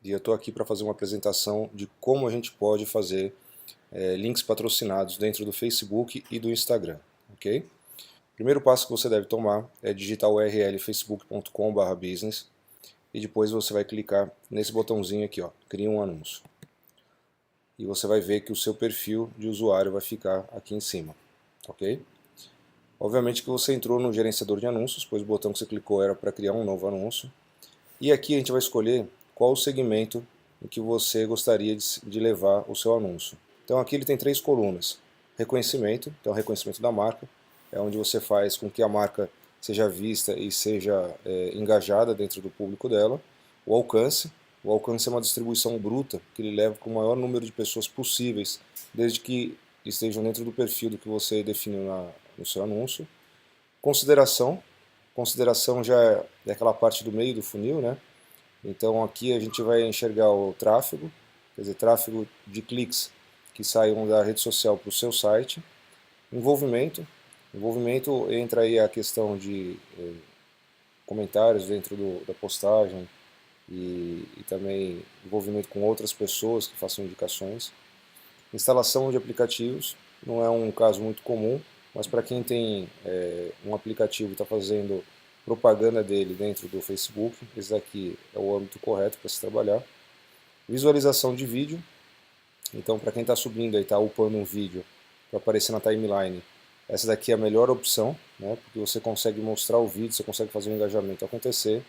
e eu estou aqui para fazer uma apresentação de como a gente pode fazer links patrocinados dentro do Facebook e do Instagram, ok? O primeiro passo que você deve tomar é digitar o URL facebook.com/business e depois você vai clicar nesse botãozinho aqui, ó, cria um anúncio. E você vai ver que o seu perfil de usuário vai ficar aqui em cima, ok? Obviamente que você entrou no gerenciador de anúncios, pois o botão que você clicou era para criar um novo anúncio. E aqui a gente vai escolher qual o segmento em que você gostaria de levar o seu anúncio. Então aqui ele tem 3 colunas. Reconhecimento, então reconhecimento da marca, é onde você faz com que a marca seja vista e seja engajada dentro do público dela. O alcance é uma distribuição bruta que ele leva para o maior número de pessoas possíveis, desde que estejam dentro do perfil do que você definiu no seu anúncio. Consideração já é aquela parte do meio do funil, né? Então aqui a gente vai enxergar o tráfego, quer dizer, tráfego de cliques que saiam da rede social para o seu site. Envolvimento entra aí a questão de comentários dentro da postagem e também envolvimento com outras pessoas que façam indicações. Instalação de aplicativos, não é um caso muito comum, mas para quem tem um aplicativo e está fazendo propaganda dele dentro do Facebook, esse daqui é o âmbito correto para se trabalhar. Visualização de vídeo, então para quem está subindo e está upando um vídeo para aparecer na timeline, essa daqui é a melhor opção, né, porque você consegue mostrar o vídeo, você consegue fazer o engajamento acontecer.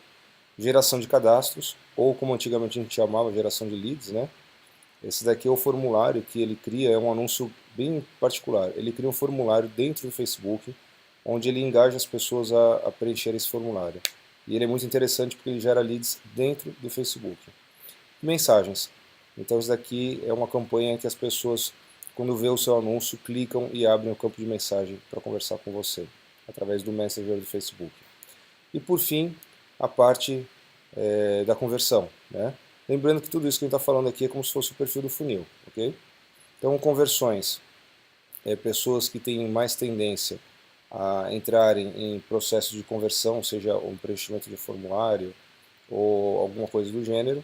Geração de cadastros, ou como antigamente a gente chamava, geração de leads, né? Esse daqui é o formulário que ele cria, é um anúncio bem particular. Ele cria um formulário dentro do Facebook, onde ele engaja as pessoas a preencher esse formulário. E ele é muito interessante porque ele gera leads dentro do Facebook. Mensagens. Então isso daqui é uma campanha que as pessoas, quando vê o seu anúncio, clicam e abrem o campo de mensagem para conversar com você, através do Messenger do Facebook. E por fim, a parte da conversão, né? Lembrando que tudo isso que a gente está falando aqui é como se fosse o perfil do funil, ok? Então, conversões, pessoas que têm mais tendência a entrarem em processos de conversão, seja um preenchimento de formulário ou alguma coisa do gênero.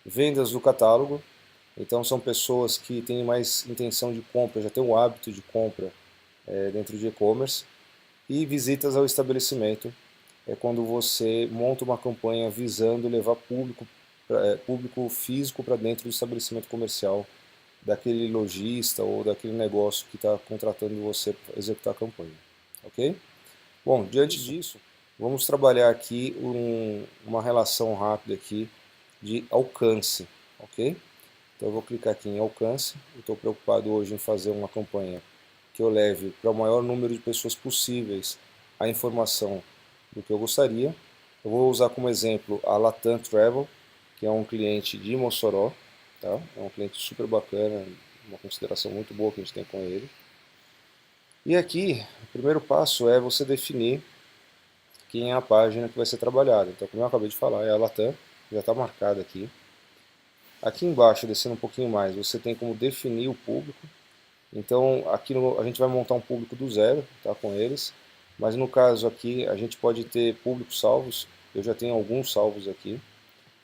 Vendas do catálogo, então são pessoas que têm mais intenção de compra, já têm o hábito de compra dentro de e-commerce. E visitas ao estabelecimento, é quando você monta uma campanha visando levar público físico para dentro do estabelecimento comercial daquele lojista ou daquele negócio que está contratando você para executar a campanha, ok? Bom, diante disso, vamos trabalhar aqui uma relação rápida aqui de alcance, ok? Então eu vou clicar aqui em alcance, eu estou preocupado hoje em fazer uma campanha que eu leve para o maior número de pessoas possíveis a informação do que eu gostaria. Eu vou usar como exemplo a Latam Travel, que é um cliente de Mossoró, tá? É um cliente super bacana, uma consideração muito boa que a gente tem com ele. E aqui, o primeiro passo é você definir quem é a página que vai ser trabalhada. Então, como eu acabei de falar, é a Latam, já está marcada aqui. Aqui embaixo, descendo um pouquinho mais, você tem como definir o público. Então, aqui a gente vai montar um público do zero, tá, com eles. Mas no caso aqui, a gente pode ter públicos salvos. Eu já tenho alguns salvos aqui.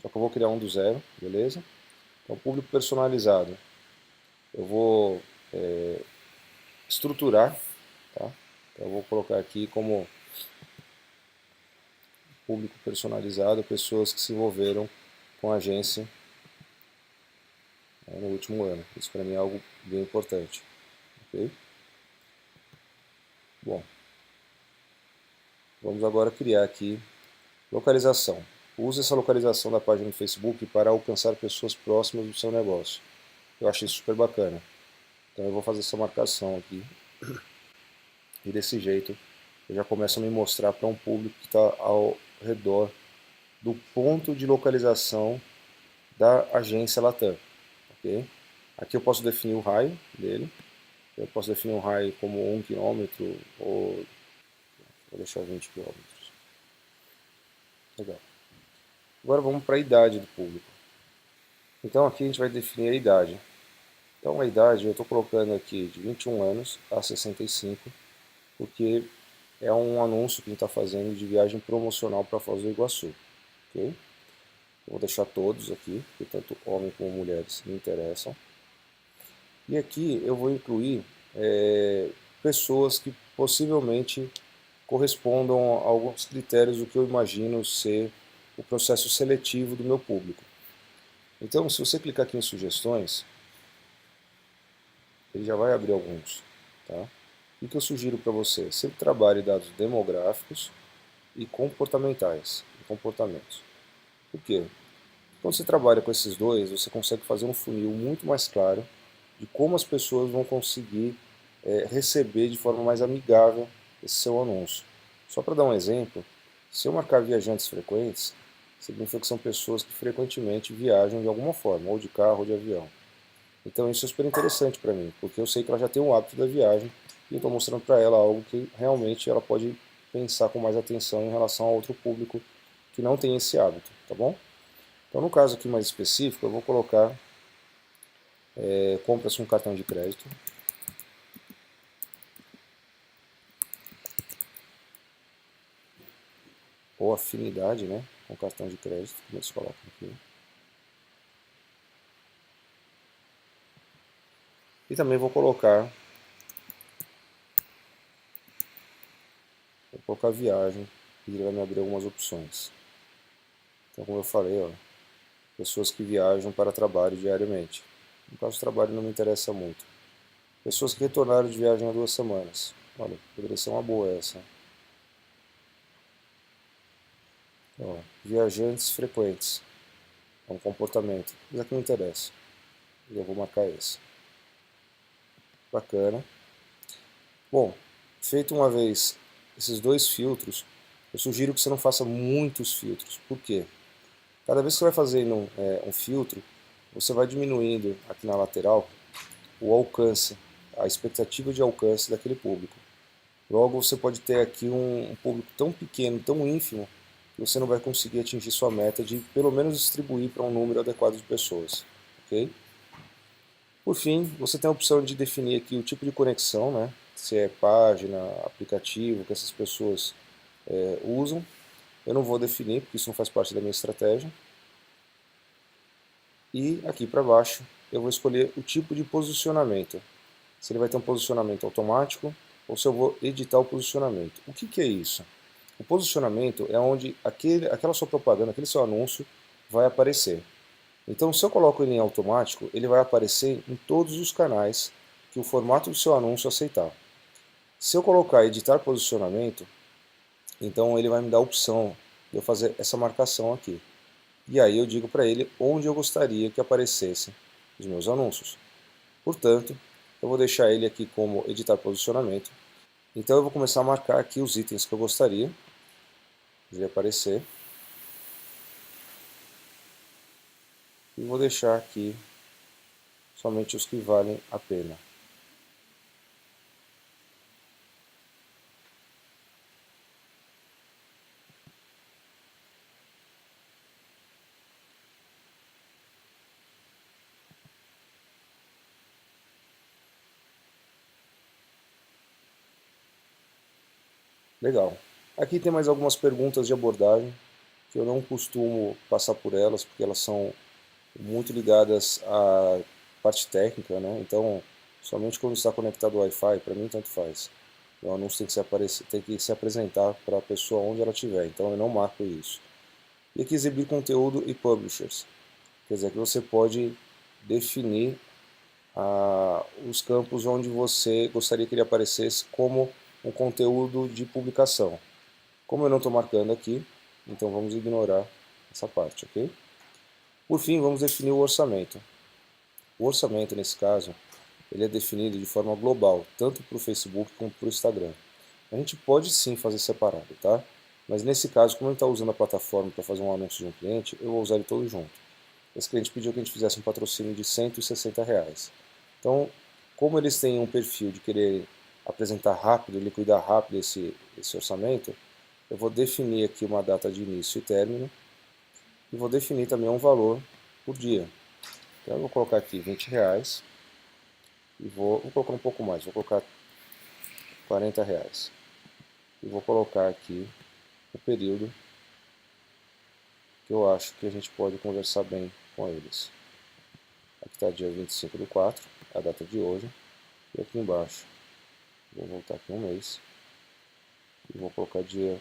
Só que eu vou criar um do zero, beleza? Então, público personalizado. Eu vou estruturar, tá? Então, eu vou colocar aqui como público personalizado, pessoas que se envolveram com a agência no último ano. Isso para mim é algo bem importante. Ok? Bom, vamos agora criar aqui localização. Use essa localização da página do Facebook para alcançar pessoas próximas do seu negócio. Eu achei super bacana. Então eu vou fazer essa marcação aqui. E desse jeito eu já começo a me mostrar para um público que está ao redor do ponto de localização da agência Latam. Okay? Aqui eu posso definir o raio dele. Eu posso definir um raio como 1 km ou vou deixar 20 km. Legal. Agora vamos para a idade do público. Então aqui a gente vai definir a idade. Então a idade eu estou colocando aqui de 21 anos a 65, porque é um anúncio que a gente está fazendo de viagem promocional para Foz do Iguaçu. Okay? Eu vou deixar todos aqui, porque tanto homens como mulheres me interessam. E aqui eu vou incluir pessoas que possivelmente correspondam a alguns critérios do que eu imagino ser o processo seletivo do meu público. Então, se você clicar aqui em sugestões, ele já vai abrir alguns. Tá? O que eu sugiro para você? Sempre trabalhe dados demográficos e comportamentais, e comportamentos. Por quê? Quando você trabalha com esses dois, você consegue fazer um funil muito mais claro de como as pessoas vão conseguir receber de forma mais amigável esse seu anúncio. Só para dar um exemplo, se eu marcar viajantes frequentes, significa que são pessoas que frequentemente viajam de alguma forma, ou de carro ou de avião. Então isso é super interessante para mim, porque eu sei que ela já tem um hábito da viagem e eu estou mostrando para ela algo que realmente ela pode pensar com mais atenção em relação a outro público que não tem esse hábito, tá bom? Então no caso aqui mais específico, eu vou colocar compras com cartão de crédito. Ou afinidade, né, com cartão de crédito, como eles colocam aqui. E também vou colocar viagem, e ele vai me abrir algumas opções. Então, como eu falei, ó, pessoas que viajam para trabalho diariamente. No caso, o trabalho não me interessa muito. Pessoas que retornaram de viagem há 2 semanas. Olha, poderia ser uma boa essa. Ó, viajantes frequentes. É um comportamento. Mas aqui não interessa. Eu vou marcar esse. Bacana. Bom, feito uma vez esses dois filtros, eu sugiro que você não faça muitos filtros. Por quê? Cada vez que você vai fazendo um filtro, você vai diminuindo aqui na lateral o alcance, a expectativa de alcance daquele público. Logo, você pode ter aqui um público tão pequeno, tão ínfimo, que você não vai conseguir atingir sua meta de pelo menos distribuir para um número adequado de pessoas. Ok? Por fim, você tem a opção de definir aqui o tipo de conexão, né? Se é página, aplicativo, que essas pessoas usam. Eu não vou definir, porque isso não faz parte da minha estratégia. E aqui para baixo eu vou escolher o tipo de posicionamento. Se ele vai ter um posicionamento automático ou se eu vou editar o posicionamento. O que é isso? O posicionamento é onde aquela sua propaganda, aquele seu anúncio vai aparecer. Então, se eu coloco ele em automático, ele vai aparecer em todos os canais que o formato do seu anúncio aceitar. Se eu colocar editar posicionamento, então ele vai me dar a opção de eu fazer essa marcação aqui. E aí eu digo para ele onde eu gostaria que aparecessem os meus anúncios. Portanto, eu vou deixar ele aqui como editar posicionamento. Então eu vou começar a marcar aqui os itens que eu gostaria de aparecer. E vou deixar aqui somente os que valem a pena. Legal. Aqui tem mais algumas perguntas de abordagem que eu não costumo passar por elas, porque elas são muito ligadas à parte técnica, né? Então, somente quando está conectado ao Wi-Fi, para mim tanto faz. O anúncio tem que se apresentar para a pessoa onde ela estiver, então eu não marco isso. E aqui exibir conteúdo e publishers. Quer dizer que você pode definir os campos onde você gostaria que ele aparecesse como um conteúdo de publicação. Como eu não estou marcando aqui, então vamos ignorar essa parte, ok? Por fim, vamos definir o orçamento. O orçamento, nesse caso, ele é definido de forma global, tanto para o Facebook como para o Instagram. A gente pode sim fazer separado, tá? Mas nesse caso, como a gente está usando a plataforma para fazer um anúncio de um cliente, eu vou usar ele todo junto. Esse cliente pediu que a gente fizesse um patrocínio de R$ 160. Então, como eles têm um perfil de querer apresentar rápido, liquidar rápido esse orçamento, eu vou definir aqui uma data de início e término e vou definir também um valor por dia. Então eu vou colocar aqui R$ 20 e vou colocar um pouco mais, vou colocar R$ 40. E vou colocar aqui o período que eu acho que a gente pode conversar bem com eles. Aqui está dia 25/4, a data de hoje, e aqui embaixo, vou voltar aqui um mês, e vou colocar dia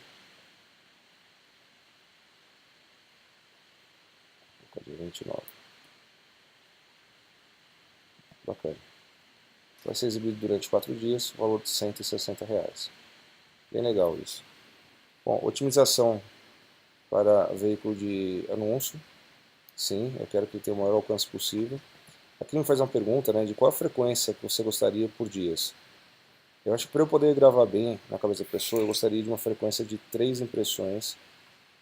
29. Bacana. Vai ser exibido durante 4 dias, valor de R$ 160. Bem legal isso. Bom, otimização para veículo de anúncio. Sim, eu quero que ele tenha o maior alcance possível. Aqui me faz uma pergunta, né, de qual a frequência que você gostaria por dias. Eu acho que para eu poder gravar bem na cabeça da pessoa, eu gostaria de uma frequência de 3 impressões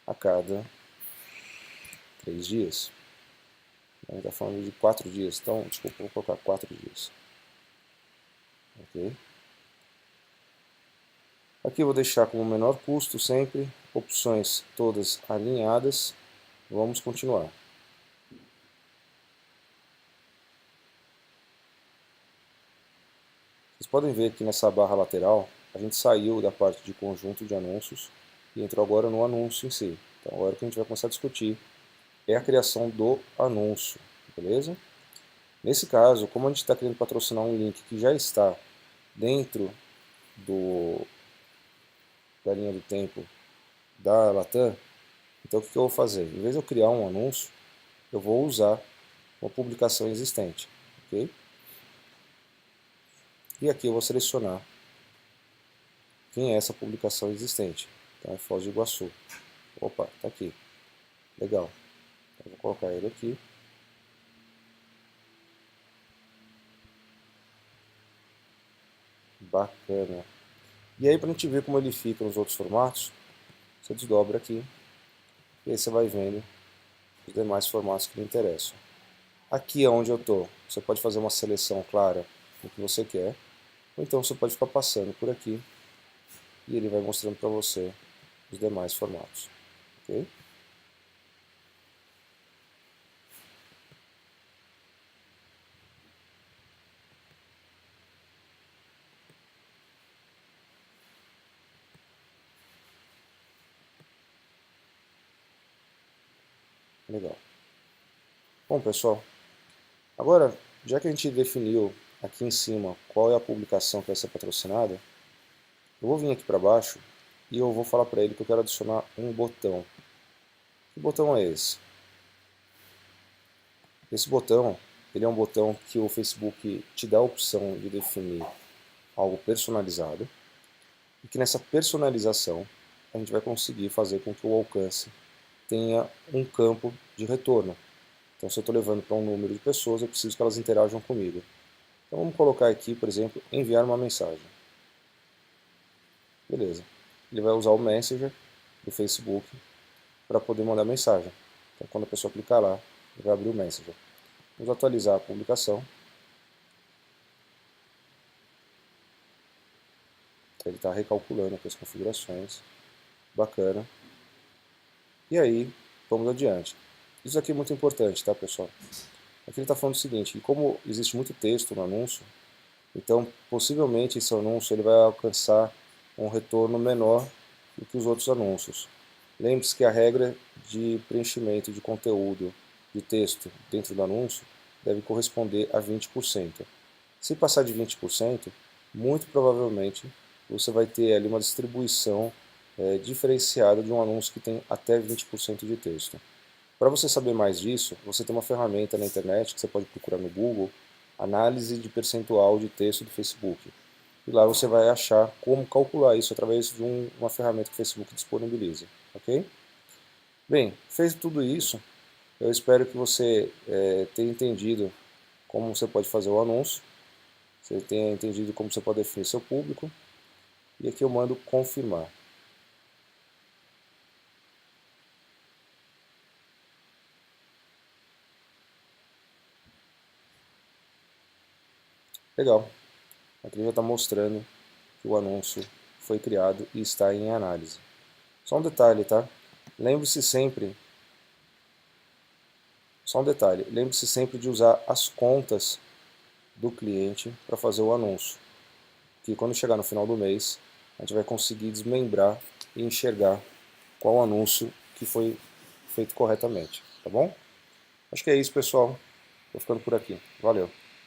a cada 3 dias. A gente está falando de 4 dias, então, desculpa, vou colocar 4 dias. Ok? Aqui eu vou deixar como menor custo sempre, opções todas alinhadas. Vamos continuar. Vocês podem ver que nessa barra lateral, a gente saiu da parte de conjunto de anúncios e entrou agora no anúncio em si. Então agora o que a gente vai começar a discutir é a criação do anúncio, beleza? Nesse caso, como a gente está querendo patrocinar um link que já está dentro da linha do tempo da Latam, então o que eu vou fazer? Em vez de eu criar um anúncio, eu vou usar uma publicação existente, ok? E aqui eu vou selecionar quem é essa publicação existente. Então é Foz do Iguaçu. Opa, tá aqui. Legal. Então, vou colocar ele aqui. Bacana. E aí, para a gente ver como ele fica nos outros formatos, você desdobra aqui e aí você vai vendo os demais formatos que lhe interessam. Aqui é onde eu estou. Você pode fazer uma seleção clara do que você quer, ou então você pode ficar passando por aqui e ele vai mostrando para você os demais formatos. Ok? Legal. Bom, pessoal, agora, já que a gente definiu aqui em cima qual é a publicação que vai ser patrocinada, eu vou vir aqui para baixo e eu vou falar para ele que eu quero adicionar um botão. Que botão é esse? Esse botão, ele é um botão que o Facebook te dá a opção de definir algo personalizado e que nessa personalização a gente vai conseguir fazer com que o alcance tenha um campo de retorno. Então, se eu estou levando para um número de pessoas, eu preciso que elas interajam comigo. Então, vamos colocar aqui, por exemplo, enviar uma mensagem. Beleza. Ele vai usar o Messenger do Facebook para poder mandar mensagem. Então, quando a pessoa clicar lá, ele vai abrir o Messenger. Vamos atualizar a publicação. Ele está recalculando aqui as configurações. Bacana. E aí, vamos adiante. Isso aqui é muito importante, tá, pessoal? Aqui ele está falando o seguinte, que como existe muito texto no anúncio, então possivelmente esse anúncio ele vai alcançar um retorno menor do que os outros anúncios. Lembre-se que a regra de preenchimento de conteúdo de texto dentro do anúncio deve corresponder a 20%. Se passar de 20%, muito provavelmente você vai ter ali uma distribuição diferenciada de um anúncio que tem até 20% de texto. Para você saber mais disso, você tem uma ferramenta na internet que você pode procurar no Google, análise de percentual de texto do Facebook. E lá você vai achar como calcular isso através de uma ferramenta que o Facebook disponibiliza. Ok? Bem, feito tudo isso, eu espero que você tenha entendido como você pode fazer o anúncio, você tenha entendido como você pode definir seu público, e aqui eu mando confirmar. Legal, aqui já está mostrando que o anúncio foi criado e está em análise. Só um detalhe, tá? Lembre-se sempre, só um detalhe, lembre-se sempre de usar as contas do cliente para fazer o anúncio, que quando chegar no final do mês, a gente vai conseguir desmembrar e enxergar qual anúncio que foi feito corretamente, tá bom? Acho que é isso, pessoal. Vou ficando por aqui. Valeu!